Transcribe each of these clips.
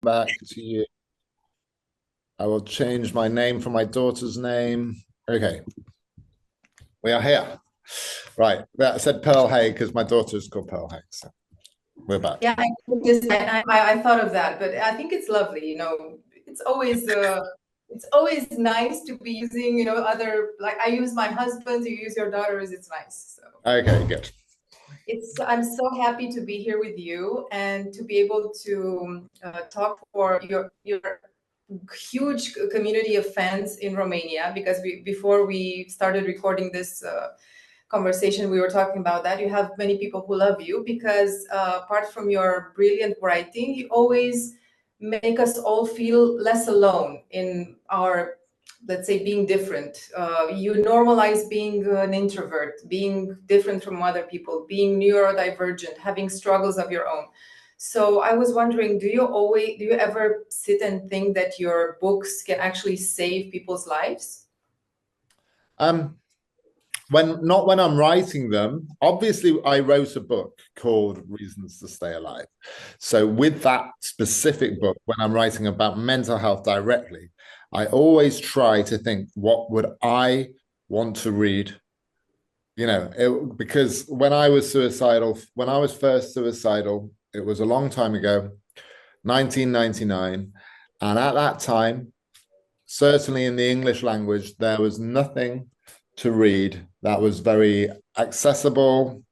back to you. I will change my name from my daughter's name. Okay, we are here. Right, that said Pearl Haig because my daughter is called Pearl Haig. So we're back. Yeah, I thought of that, but I think it's lovely. It's always nice to be using other, like I use my husband, you use your daughters. It's nice. So Okay, good. I'm so happy to be here with you and to be able to talk for your huge community of fans in Romania, because before we started recording this conversation, we were talking about that. You have many people who love you because apart from your brilliant writing, you always make us all feel less alone in our, let's say, being different. You normalize being an introvert, being different from other people, being neurodivergent, having struggles of your own. So I was wondering, do you ever sit and think that your books can actually save people's lives? When I'm writing them, obviously I wrote a book called Reasons to Stay Alive. So with that specific book, when I'm writing about mental health directly, I always try to think, what would I want to read? Because when I was first suicidal, it was a long time ago, 1999. And at that time, certainly in the English language, there was nothing to read that was very accessible,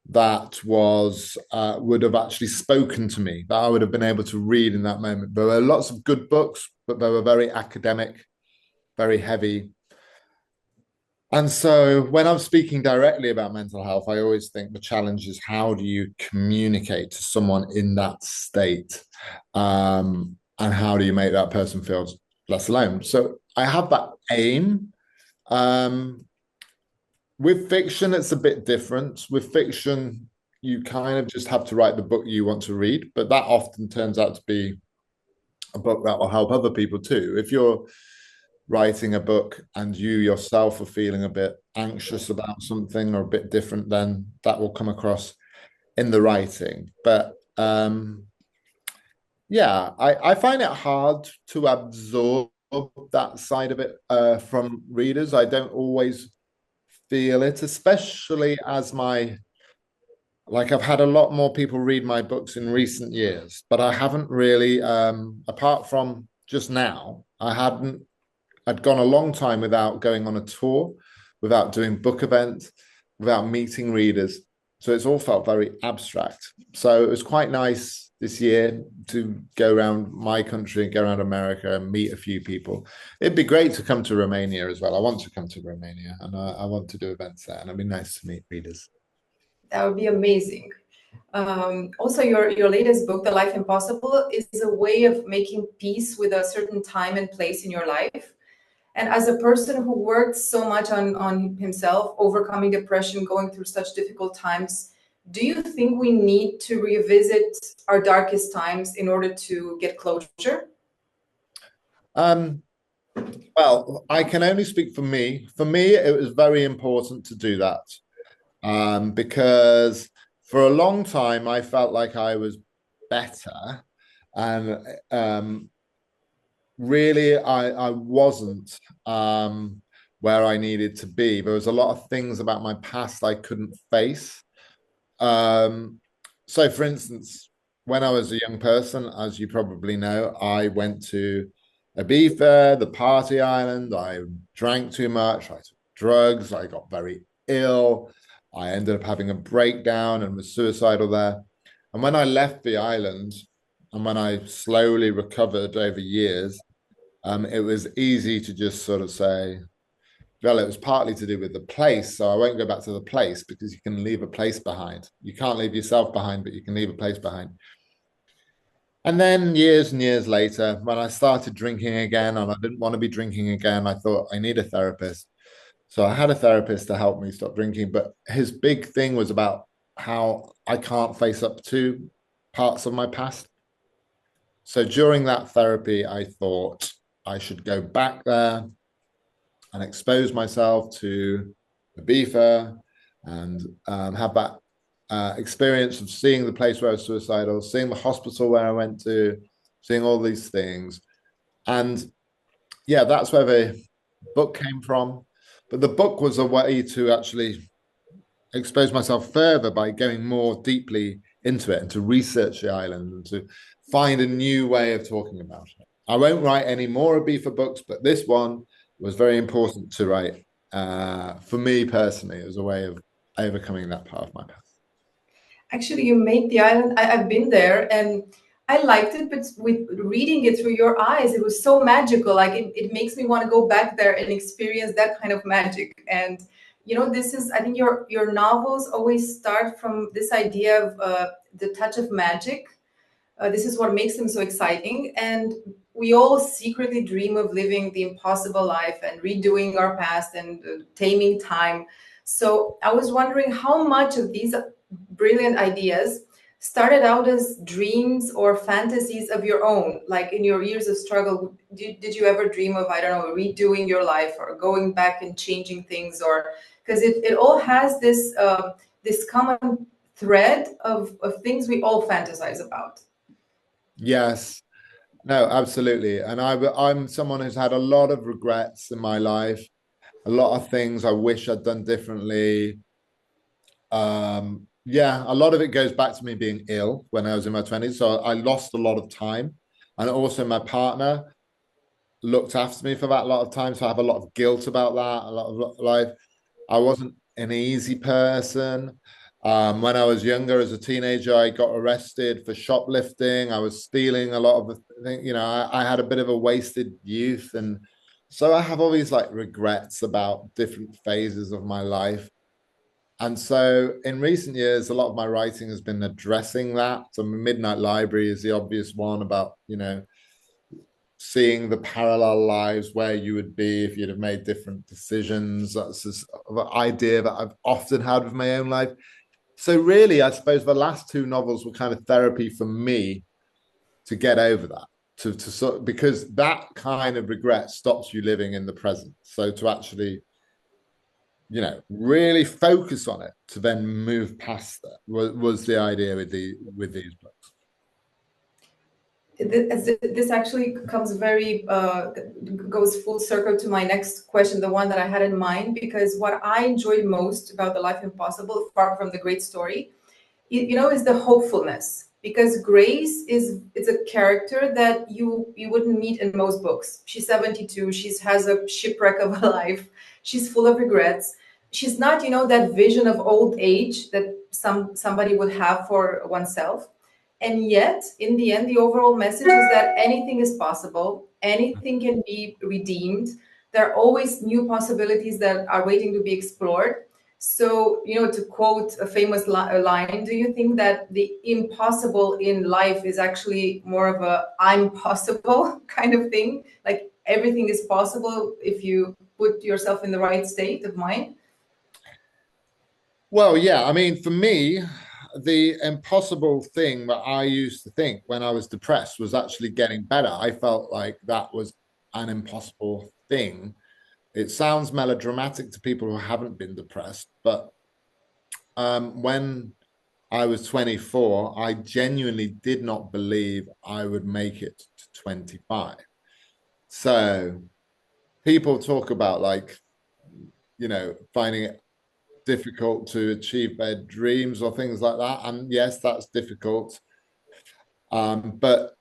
that was would have actually spoken to me, that I would have been able to read in that moment. There were lots of good books, but they were very academic, very heavy. And so when I'm speaking directly about mental health, I always think the challenge is, how do you communicate to someone in that state? And how do you make that person feel less alone? So I have that aim. With fiction, it's a bit different. With fiction, you kind of just have to write the book you want to read, but that often turns out to be a book that will help other people too. If you're writing a book and you yourself are feeling a bit anxious about something or a bit different, then that will come across in the writing. But yeah, I find it hard to absorb that side of it from readers. I don't always feel it, especially as I've had a lot more people read my books in recent years, but I haven't really, apart from just now, I'd gone a long time without going on a tour, without doing book events, without meeting readers. So it's all felt very abstract. So it was quite nice this year to go around my country, go around America and meet a few people. It'd be great to come to Romania as well. I want to come to Romania and I want to do events there, and it'd be nice to meet readers. That would be amazing. Also, your latest book, The Life Impossible, is a way of making peace with a certain time and place in your life. And as a person who worked so much on himself, overcoming depression, going through such difficult times, do you think we need to revisit our darkest times in order to get closure? Well, I can only speak for me. For me, it was very important to do that because for a long time I felt like I was better, and really I wasn't where I needed to be. There was a lot of things about my past I couldn't face. So for instance, when I was a young person, as you probably know, I went to Ibiza, the party island. I drank too much. I took drugs. I got very ill. I ended up having a breakdown and was suicidal there. And when I left the island and when I slowly recovered over years, it was easy to just sort of say, well, it was partly to do with the place. So I won't go back to the place because you can leave a place behind. You can't leave yourself behind, but you can leave a place behind. And then years and years later, when I started drinking again and I didn't want to be drinking again, I thought I need a therapist. So I had a therapist to help me stop drinking. But his big thing was about how I can't face up to parts of my past. So during that therapy, I thought I should go back there and expose myself to Ibiza and have that experience of seeing the place where I was suicidal, seeing the hospital where I went to, seeing all these things. And yeah, that's where the book came from. But the book was a way to actually expose myself further by going more deeply into it and to research the island and to find a new way of talking about it. I won't write any more Ibiza books, but this one was very important to write for me personally as a way of overcoming that part of my past. Actually, you made the island. I've been there and I liked it, but with reading it through your eyes, it was so magical. Like it makes me want to go back there and experience that kind of magic. And you know, this is, I think your novels always start from this idea of the touch of magic. This is what makes them so exciting. And we all secretly dream of living the impossible life and redoing our past and taming time. So I was wondering how much of these brilliant ideas started out as dreams or fantasies of your own, like in your years of struggle. Did you ever dream of, I don't know, redoing your life or going back and changing things? Or because it all has this this common thread of things we all fantasize about. Yes, no, absolutely. And I'm someone who's had a lot of regrets in my life, a lot of things I wish I'd done differently. Yeah, a lot of it goes back to me being ill when I was in my 20s. So I lost a lot of time. And also my partner looked after me for that lot of time. So I have a lot of guilt about that, a lot of life. I wasn't an easy person. When I was younger, as a teenager, I got arrested for shoplifting. I was stealing a lot of the things. You know, I had a bit of a wasted youth. And so I have all these like regrets about different phases of my life. And so in recent years, a lot of my writing has been addressing that. So Midnight Library is the obvious one about, you know, seeing the parallel lives where you would be if you'd have made different decisions. That's this idea that I've often had with my own life. So really, I suppose the last two novels were kind of therapy for me to get over that, to sort, because that kind of regret stops you living in the present. So to actually, you know, really focus on it to then move past that was the idea with these books. This actually comes very goes full circle to my next question, the one that I had in mind, because what I enjoyed most about The Life Impossible, apart from the great story, you know, is the hopefulness. Because Grace it's a character that you wouldn't meet in most books. She's 72. She has a shipwreck of a life. She's full of regrets. She's not, you know, that vision of old age that somebody would have for oneself. And yet, in the end, the overall message is that anything is possible, anything can be redeemed. There are always new possibilities that are waiting to be explored. So, you know, to quote a famous line, do you think that the impossible in life is actually more of a I'm possible kind of thing? Like everything is possible if you put yourself in the right state of mind? Well, yeah, I mean, for me, the impossible thing that I used to think when I was depressed was actually getting better. I felt like that was an impossible thing. It sounds melodramatic to people who haven't been depressed, but when I was 24, I genuinely did not believe I would make it to 25. So people talk about like, you know, finding it difficult to achieve their dreams or things like that. And yes, that's difficult. But,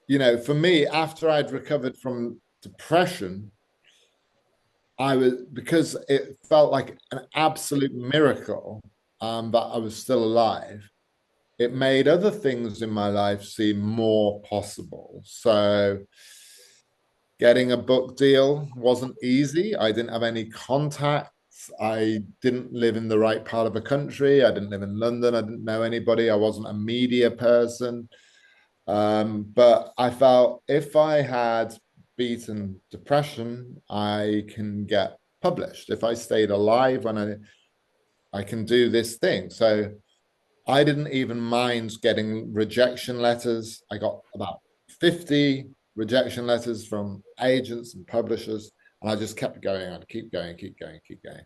you know, for me, after I'd recovered from depression, I was, because it felt like an absolute miracle that I was still alive, it made other things in my life seem more possible. So getting a book deal wasn't easy. I didn't have any contacts. I didn't live in the right part of the country. I didn't live in London. I didn't know anybody. I wasn't a media person. But I felt if I had beaten depression, I can get published. If I stayed alive when I can do this thing. So I didn't even mind getting rejection letters. I got about 50 rejection letters from agents and publishers, and I just kept going and keep going, keep going, keep going.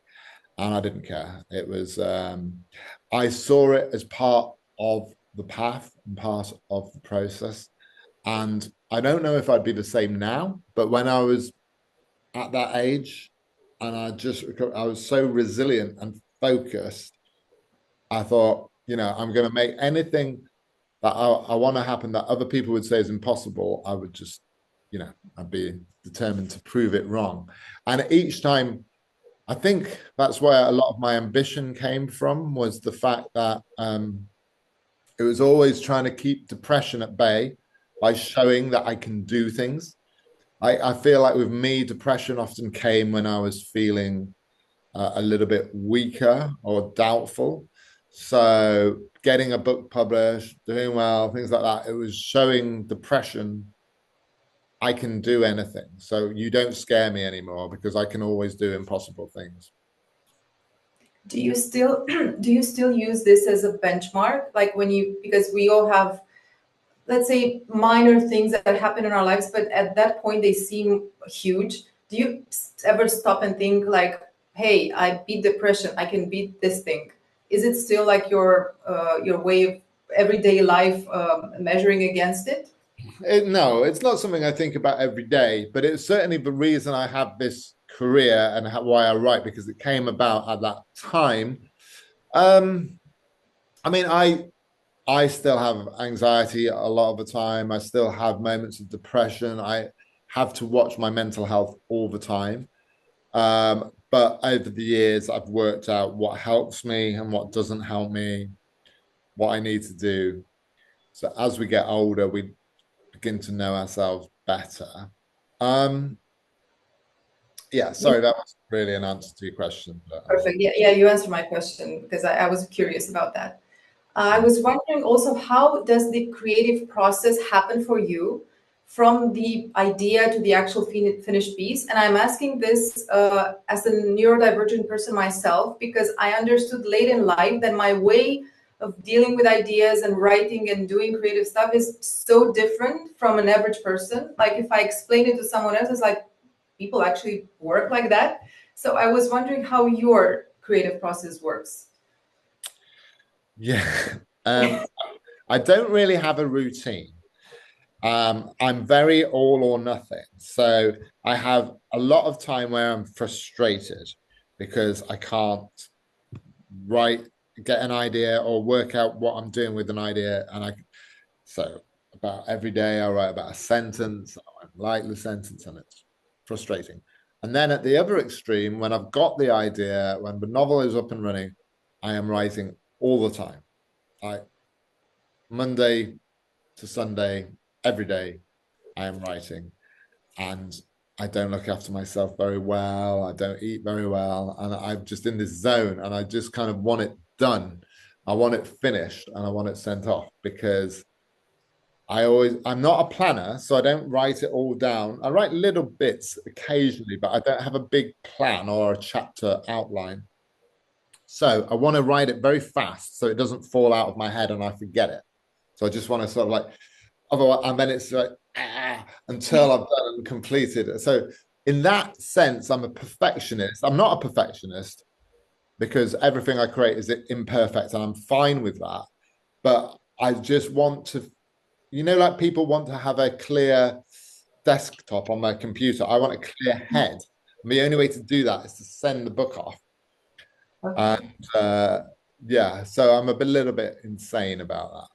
And I didn't care. It was, I saw it as part of the path and part of the process. And I don't know if I'd be the same now, but when I was at that age and I was so resilient and focused, I thought, I'm going to make anything that I want to happen that other people would say is impossible. I would just, I'd be determined to prove it wrong. And each time, I think that's where a lot of my ambition came from, was the fact that it was always trying to keep depression at bay by showing that I can do things. I feel like with me, depression often came when I was feeling a little bit weaker or doubtful. So getting a book published, doing well, things like that, it was showing depression I can do anything. So you don't scare me anymore because I can always do impossible things. Do you still use this as a benchmark? Like because we all have, let's say, minor things that happen in our lives, but at that point they seem huge. Do you ever stop and think like, hey, I beat depression, I can beat this thing? Is it still like your way of everyday life measuring against it? No, it's not something I think about every day, but it's certainly the reason I have this career and why I write, because it came about at that time. I mean, I still have anxiety a lot of the time. I still have moments of depression. I have to watch my mental health all the time. But over the years, I've worked out what helps me and what doesn't help me, what I need to do. So as we get older, we begin to know ourselves better. Yeah, sorry, that was really an answer to your question. Perfect. Yeah, you answered my question because I was curious about that. I was wondering also, how does the creative process happen for you from the idea to the actual finished piece? And I'm asking this as a neurodivergent person myself, because I understood late in life that my way of dealing with ideas and writing and doing creative stuff is so different from an average person. Like if I explain it to someone else, it's like, people actually work like that. So I was wondering how your creative process works. Yeah. I don't really have a routine. I'm very all or nothing. So I have a lot of time where I'm frustrated because I can't get an idea or work out what I'm doing with an idea. So about every day I write about a sentence, I like the sentence and it's frustrating. And then at the other extreme, when I've got the idea, when the novel is up and running, I am writing all the time. Monday to Sunday, every day, I am writing. And I don't look after myself very well. I don't eat very well. And I'm just in this zone and I just kind of want it done. I want it finished and I want it sent off because I'm not a planner, so I don't write it all down. I write little bits occasionally, but I don't have a big plan or a chapter outline. So I want to write it very fast so it doesn't fall out of my head and I forget it. So I just want to sort of like, otherwise, and then it's like, until I've done and completed it. So in that sense, I'm a perfectionist. I'm not a perfectionist because everything I create is imperfect and I'm fine with that. But I just want to, like people want to have a clear desktop on their computer. I want a clear head. And the only way to do that is to send the book off. Okay. And yeah, so I'm little bit insane about that.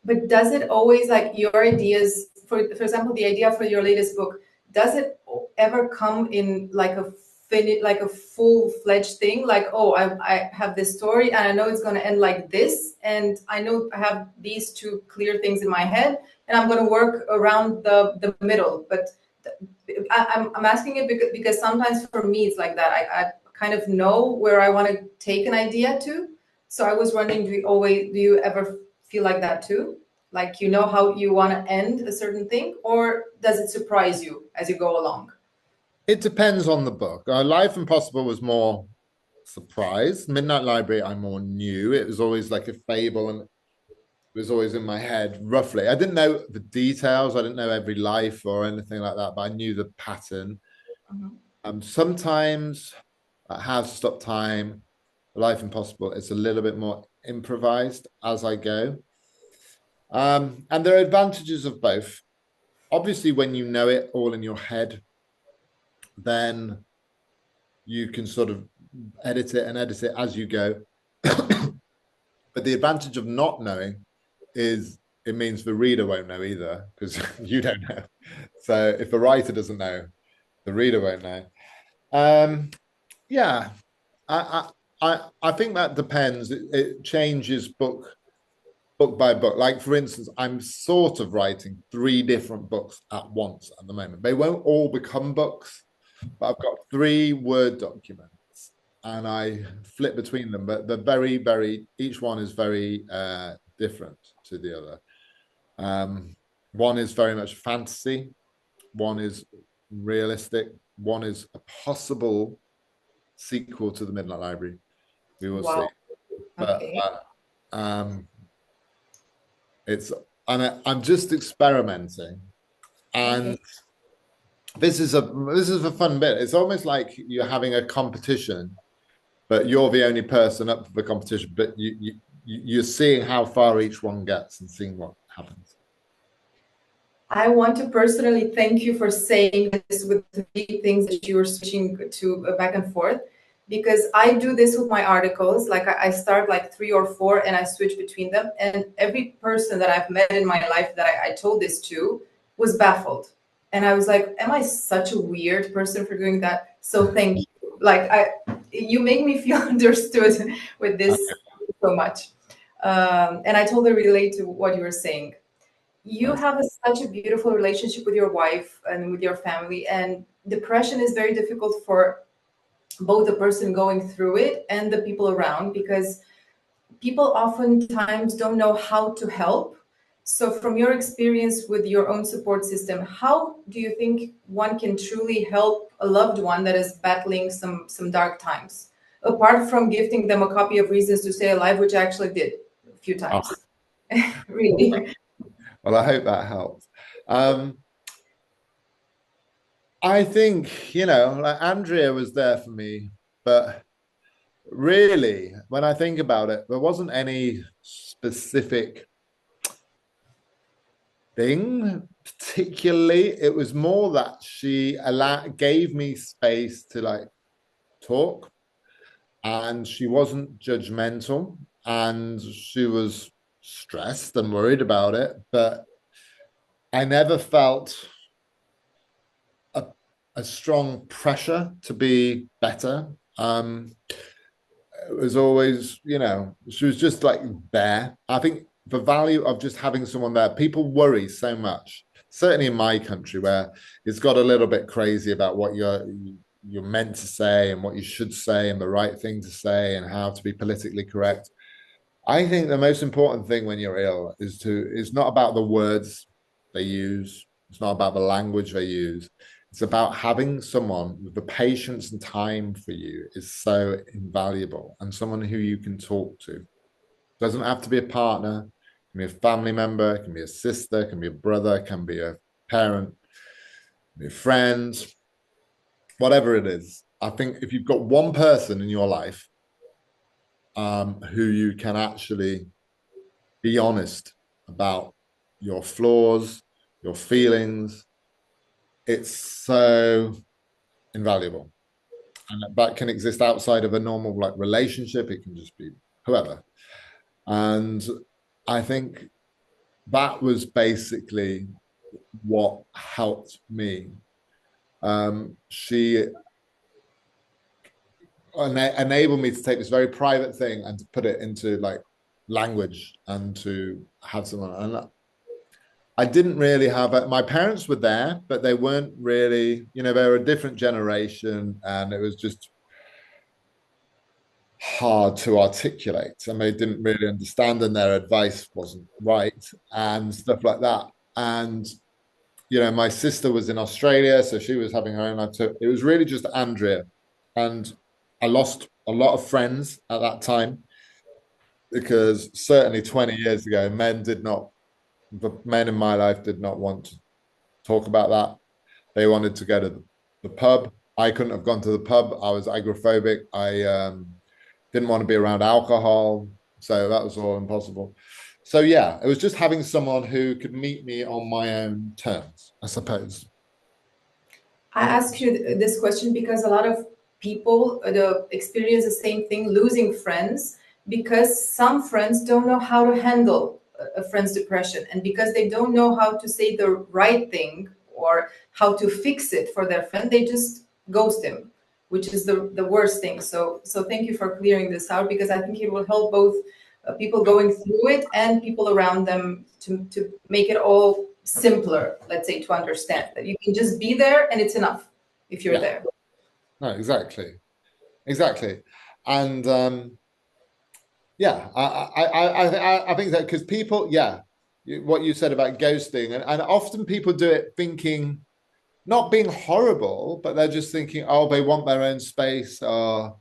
But does it always, like your ideas, for example, the idea for your latest book, does it ever come in like a full-fledged thing? Like, oh, I have this story and I know it's going to end like this, and I know I have these two clear things in my head, and I'm going to work around the middle. But I'm asking it because sometimes for me it's like that. I kind of know where I want to take an idea to. So I was wondering, do you ever feel like that too? Like how you want to end a certain thing, or does it surprise you as you go along? It depends on the book. Life Impossible was more surprise. Midnight Library, I more knew. It was always like a fable and it was always in my head roughly. I didn't know the details. I didn't know every life or anything like that, but I knew the pattern. Sometimes How to Stop Time, Life Impossible, it's a little bit more improvised as I go. And there are advantages of both. Obviously, when you know it all in your head, then you can sort of edit it and edit it as you go. But the advantage of not knowing is it means the reader won't know either, because you don't know. So if the writer doesn't know, the reader won't know. Yeah, I think that depends. It changes book by book. Like, for instance, I'm sort of writing 3 different books at once at the moment. They won't all become books, but I've got 3 Word documents and I flip between them. But they're very, each one is very different to the other. One is very much fantasy, one is realistic, one is a possible sequel to the Midnight Library. We will see. But okay. I'm just experimenting, and Okay. this is a fun bit. It's almost like you're having a competition, but you're the only person up for the competition. But you're seeing how far each one gets and seeing what happens. I want to personally thank you for saying this with the things that you were switching to back and forth, because I do this with my articles. Like I start like 3 or 4 and I switch between them. And every person that I've met in my life that I told this to was baffled. And I was like, am I such a weird person for doing that? So thank you. Like you make me feel understood with this so much. And I totally relate to what you were saying. You have such a beautiful relationship with your wife and with your family, and depression is very difficult for both the person going through it and the people around, because people oftentimes don't know how to help. So from your experience with your own support system, how do you think one can truly help a loved one that is battling some dark times, apart from gifting them a copy of Reasons to Stay Alive, which I actually did a few times? Really. Well, I hope that helps. I think, like Andrea was there for me, but really, when I think about it, there wasn't any specific thing particularly. It was more that she gave me space to like talk, and she wasn't judgmental, and she was stressed and worried about it, but I never felt a strong pressure to be better. It was always, she was just like there. I think the value of just having someone there, people worry so much, certainly in my country, where it's got a little bit crazy about what you're meant to say and what you should say and the right thing to say and how to be politically correct. I think the most important thing when you're ill is not about the words they use. It's not about the language they use. It's about having someone with the patience and time for you is so invaluable, and someone who you can talk to. It doesn't have to be a partner, it can be a family member, it can be a sister, it can be a brother, it can be a parent, be a friend, whatever it is. I think if you've got one person in your life who you can actually be honest about your flaws, your feelings, it's so invaluable. And that can exist outside of a normal like relationship. It can just be whoever. And I think that was basically what helped me. She enabled me to take this very private thing and to put it into like language and to have someone. And I didn't really have it. My parents were there, but they weren't really, they were a different generation, and it was just hard to articulate, and they didn't really understand, and their advice wasn't right and stuff like that. And my sister was in Australia, so she was having her own life. So it was really just Andrea, and I lost a lot of friends at that time, because certainly 20 years ago, the men in my life did not want to talk about that. They wanted to go to the pub. I couldn't have gone to the pub. I was agoraphobic. I didn't want to be around alcohol. So that was all impossible. So yeah, it was just having someone who could meet me on my own terms, I suppose. I ask you this question because a lot of people experience the same thing, losing friends, because some friends don't know how to handle a friend's depression, and because they don't know how to say the right thing or how to fix it for their friend, they just ghost him, which is the worst thing. So thank you for clearing this out, because I think it will help both people going through it and people around them to make it all simpler, let's say, to understand that you can just be there and it's enough if you're there. No, exactly. And yeah, I think that because people, yeah, what you said about ghosting, and often people do it thinking, not being horrible, but they're just thinking, oh, they want their own space, or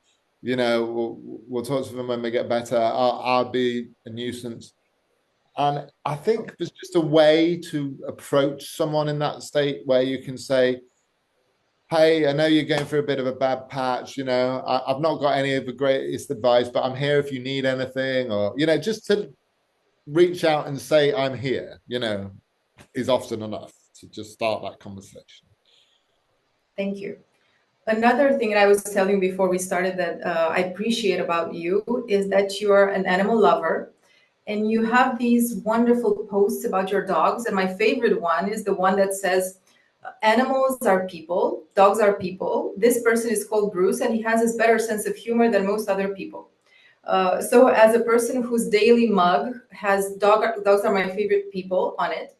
we'll talk to them when they get better. I'll be a nuisance. And I think there's just a way to approach someone in that state where you can say, hey, I know you're going through a bit of a bad patch. I've not got any of the greatest advice, but I'm here if you need anything, or, just to reach out and say, I'm here, is often enough to just start that conversation. Thank you. Another thing that I was telling before we started that I appreciate about you is that you are an animal lover, and you have these wonderful posts about your dogs. And my favorite one is the one that says, animals are people, dogs are people. This person is called Bruce, and he has this better sense of humor than most other people. So as a person whose daily mug has dogs are my favorite people on it,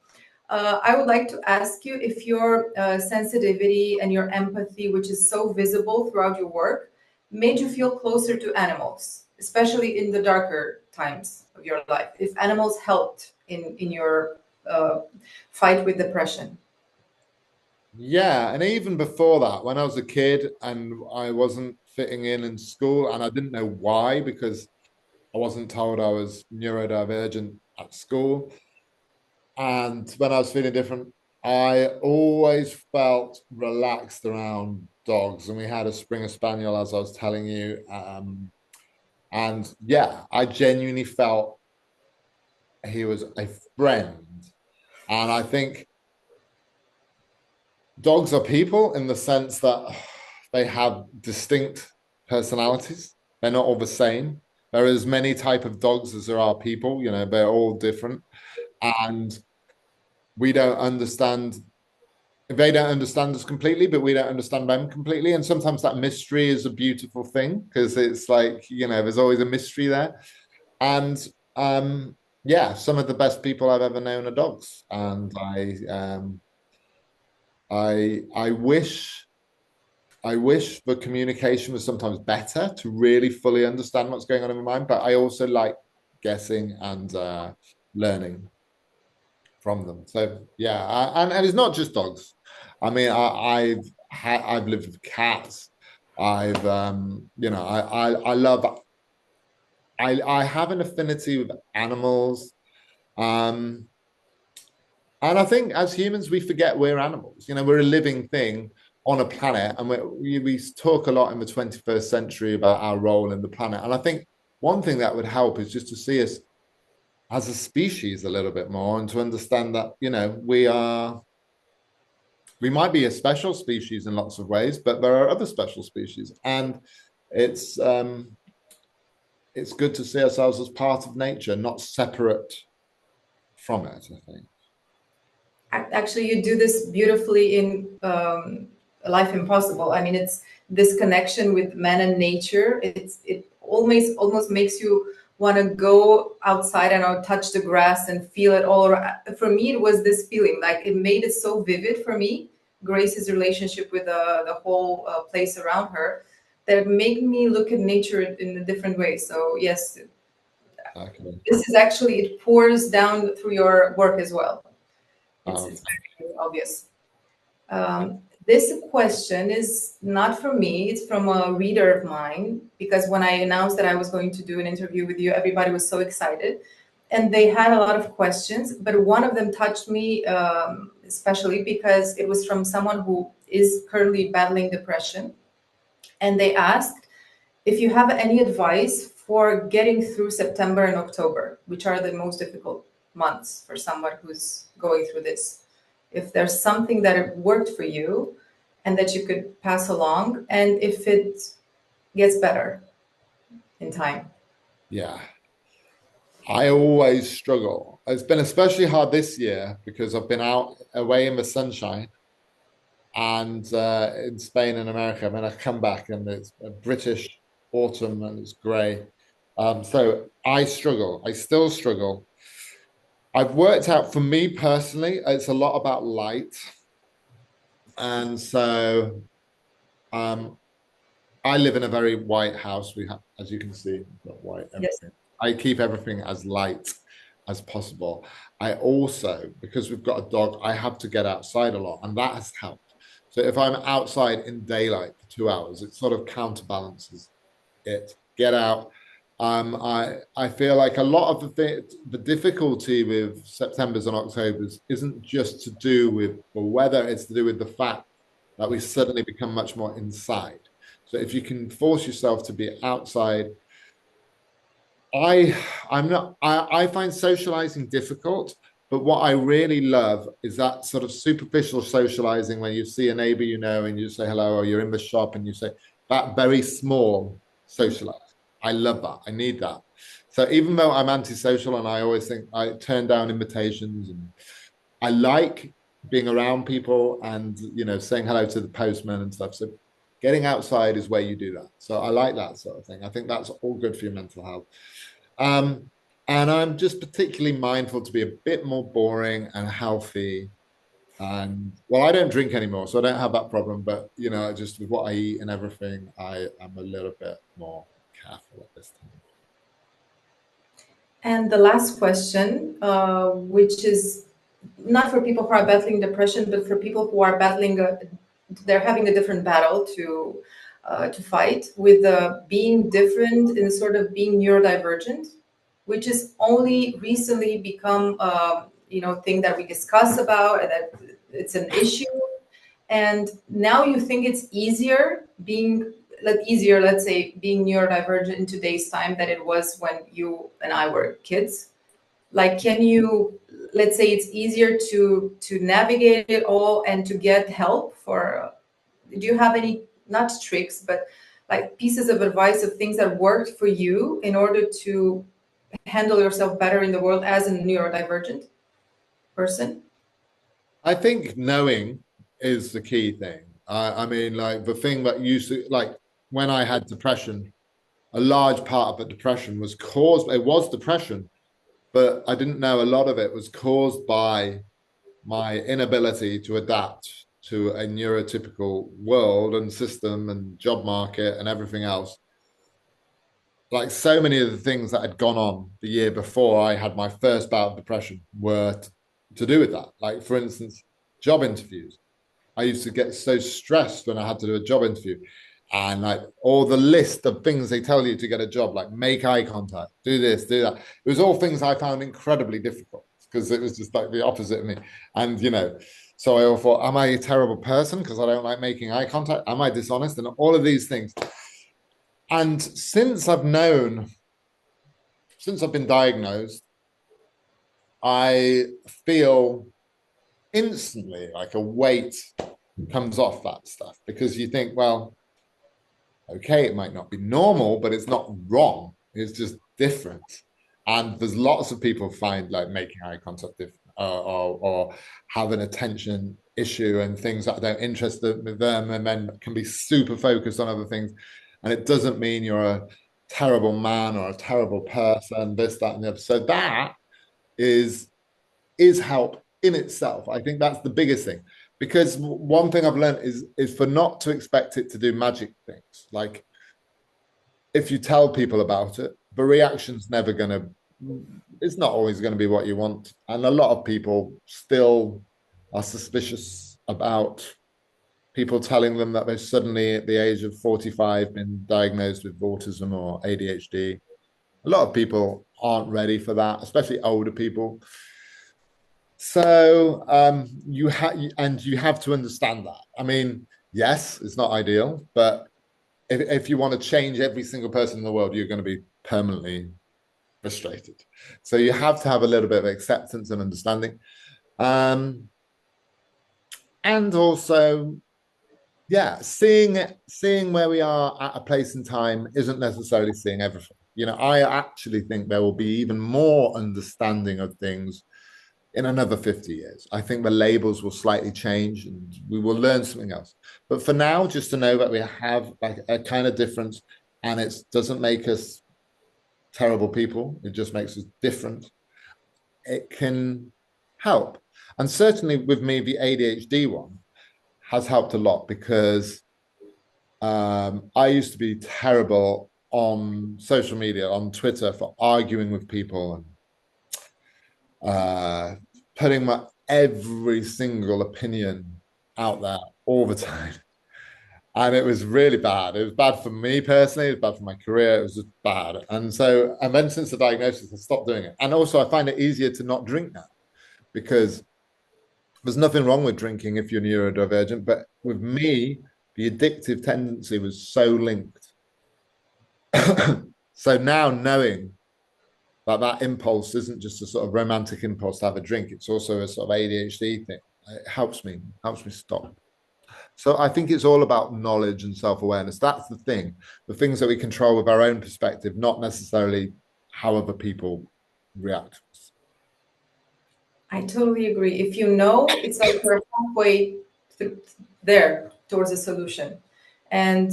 I would like to ask you if your sensitivity and your empathy, which is so visible throughout your work, made you feel closer to animals, especially in the darker times of your life, if animals helped in your fight with depression. Yeah, and even before that, when I was a kid and I wasn't fitting in school, and I didn't know why, because I wasn't told I was neurodivergent at school. And when I was feeling different, I always felt relaxed around dogs. And we had a Springer Spaniel, as I was telling you. And yeah, I genuinely felt he was a friend. And I think dogs are people in the sense that they have distinct personalities. They're not all the same. There are as many type of dogs as there are people, they're all different. And we don't understand, they don't understand us completely, but we don't understand them completely. And sometimes that mystery is a beautiful thing, because it's like, there's always a mystery there. And yeah, some of the best people I've ever known are dogs. And I wish the communication was sometimes better to really fully understand what's going on in my mind, but I also like guessing and learning from them. So yeah, and it's not just dogs. I mean, I've lived with cats. I've I love. I have an affinity with animals. And I think as humans, we forget we're animals. We're a living thing on a planet, and we talk a lot in the 21st century about our role in the planet. And I think one thing that would help is just to see us as a species a little bit more, and to understand that we might be a special species in lots of ways, but there are other special species, and it's good to see ourselves as part of nature, not separate from it, I think. Actually, you do this beautifully in Life Impossible. I mean, it's this connection with man and nature. It almost makes you want to go outside and touch the grass and feel it all around. For me, it was this feeling, like it made it so vivid for me, Grace's relationship with the whole place around her, that it made me look at nature in a different way. So yes, okay. This is actually, it pours down through your work as well. It's very obvious. This question is not from me, it's from a reader of mine, because when I announced that I was going to do an interview with you, everybody was so excited. And they had a lot of questions, but one of them touched me especially because it was from someone who is currently battling depression. And they asked if you have any advice for getting through September and October, which are the most difficult months for someone who's going through this. If there's something that worked for you and that you could pass along, and if it gets better in time. Yeah. I always struggle. It's been especially hard this year because I've been out away in the sunshine and in Spain and America. I mean, I come back and it's a British autumn and it's grey. So I struggle. I still struggle. I've worked out for me personally, it's a lot about light. And so I live in a very white house. We have, as you can see, we've got white everything. Yes. I keep everything as light as possible. I also, because we've got a dog, I have to get outside a lot, and that has helped. So if I'm outside in daylight for 2 hours, it sort of counterbalances it. Get out. I feel like a lot of the difficulty with September's and October's isn't just to do with the weather, it's to do with the fact that we suddenly become much more inside. So if you can force yourself to be outside, I find socializing difficult, but what I really love is that sort of superficial socializing when you see a neighbor you know and you say hello, or you're in the shop and you say that very small socializing. I love that. I need that. So even though I'm antisocial and I always think I turn down invitations, and I like being around people and, you know, saying hello to the postman and stuff. So getting outside is where you do that. So I like that sort of thing. I think that's all good for your mental health. And I'm just particularly mindful to be a bit more boring and healthy. And well, I don't drink anymore, so I don't have that problem. But, you know, just with what I eat and everything, I am a little bit more careful at this time. And the last question, which is not for people who are battling depression, but for people who are battling they're having a different battle to fight with being different and sort of being neurodivergent, which is only recently become thing that we discuss about, and that it's an issue. And now you think it's easier, let's say, being neurodivergent in today's time than it was when you and I were kids. Like, can you, let's say it's easier to navigate it all and to get help for, do you have any, not tricks, but like pieces of advice of things that worked for you in order to handle yourself better in the world as a neurodivergent person? I think knowing is the key thing. I mean, like the thing that used to, like when I had depression, a large part of the depression was caused, it was depression, but I didn't know a lot of it was caused by my inability to adapt to a neurotypical world and system and job market and everything else. Like so many of the things that had gone on the year before I had my first bout of depression were to do with that. Like, for instance, job interviews. I used to get so stressed when I had to do a job interview, and like all the list of things they tell you to get a job, like make eye contact, do this, do that. It was all things I found incredibly difficult because it was just like the opposite of me. And, you know, so I all thought, am I a terrible person because I don't like making eye contact? Am I dishonest? And all of these things. And since I've been diagnosed, I feel instantly like a weight comes off that stuff, because you think, well, okay, it might not be normal, but it's not wrong. It's just different. And there's lots of people find like making eye contact different, or have an attention issue and things that don't interest them, and then can be super focused on other things. And it doesn't mean you're a terrible man or a terrible person, this, that, and the other. So that is help in itself. I think that's the biggest thing. Because one thing I've learned is for not to expect it to do magic things. Like, if you tell people about it, the reaction's never going to, it's not always going to be what you want. And a lot of people still are suspicious about people telling them that they've suddenly, at the age of 45, been diagnosed with autism or ADHD. A lot of people aren't ready for that, especially older people. So you have to understand that. I mean, yes, it's not ideal, but if you want to change every single person in the world, you're going to be permanently frustrated. So you have to have a little bit of acceptance and understanding. And also, yeah, seeing where we are at a place in time isn't necessarily seeing everything. You know, I actually think there will be even more understanding of things in another 50 years. I think the labels will slightly change and we will learn something else. But for now, just to know that we have like a kind of difference, and it doesn't make us terrible people, it just makes us different. It can help. And certainly with me, the ADHD one has helped a lot because I used to be terrible on social media, on Twitter, for arguing with people and putting my every single opinion out there all the time. And it was really bad. It was bad for me personally. It was bad for my career. It was just bad. And so, and then since the diagnosis, I stopped doing it. And also, I find it easier to not drink now because there's nothing wrong with drinking if you're neurodivergent. But with me, the addictive tendency was so linked. So now knowing that that impulse isn't just a sort of romantic impulse to have a drink, it's also a sort of ADHD thing. It helps me stop. So I think it's all about knowledge and self-awareness. That's the thing, the things that we control with our own perspective, not necessarily how other people react to us. I totally agree. If you know, it's like we're halfway there towards a solution. And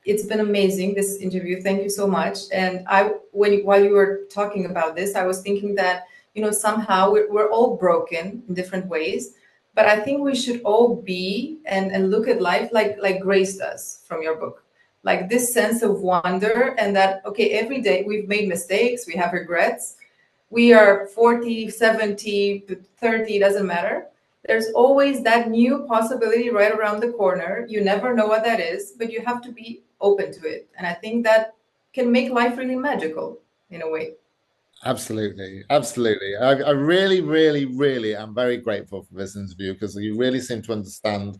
it's been amazing, this interview. Thank you so much. And while you were talking about this, I was thinking that, you know, somehow we're all broken in different ways. But I think we should all be and look at life like Grace does from your book. Like this sense of wonder, and that, okay, every day we've made mistakes, we have regrets. We are 40, 70, 30, doesn't matter. There's always that new possibility right around the corner. You never know what that is, but you have to be open to it. And I think that can make life really magical in a way. Absolutely. Absolutely. I really, really, really am very grateful for this interview because you really seem to understand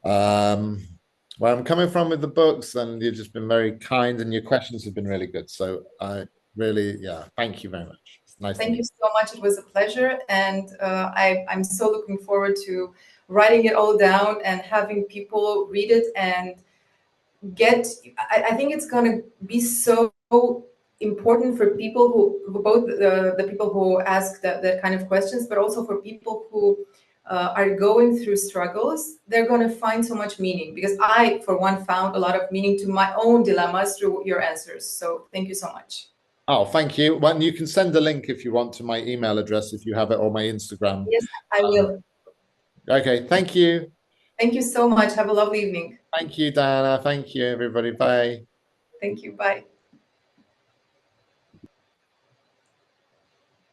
where I'm coming from with the books, and you've just been very kind and your questions have been really good. So I really, yeah, thank you very much. It's nice. Thank you so much. It was a pleasure. And I'm so looking forward to writing it all down and having people read it and I think it's going to be so important for people who both the people who ask that kind of questions, but also for people who are going through struggles. They're going to find so much meaning, because I, for one, found a lot of meaning to my own dilemmas through your answers. So thank you so much. Oh, thank you. Well, you can send a link if you want to my email address if you have it, or my Instagram. Yes, I will. Okay, thank you. Thank you so much. Have a lovely evening. Thank you, Diana. Thank you, everybody. Bye. Thank you. Bye.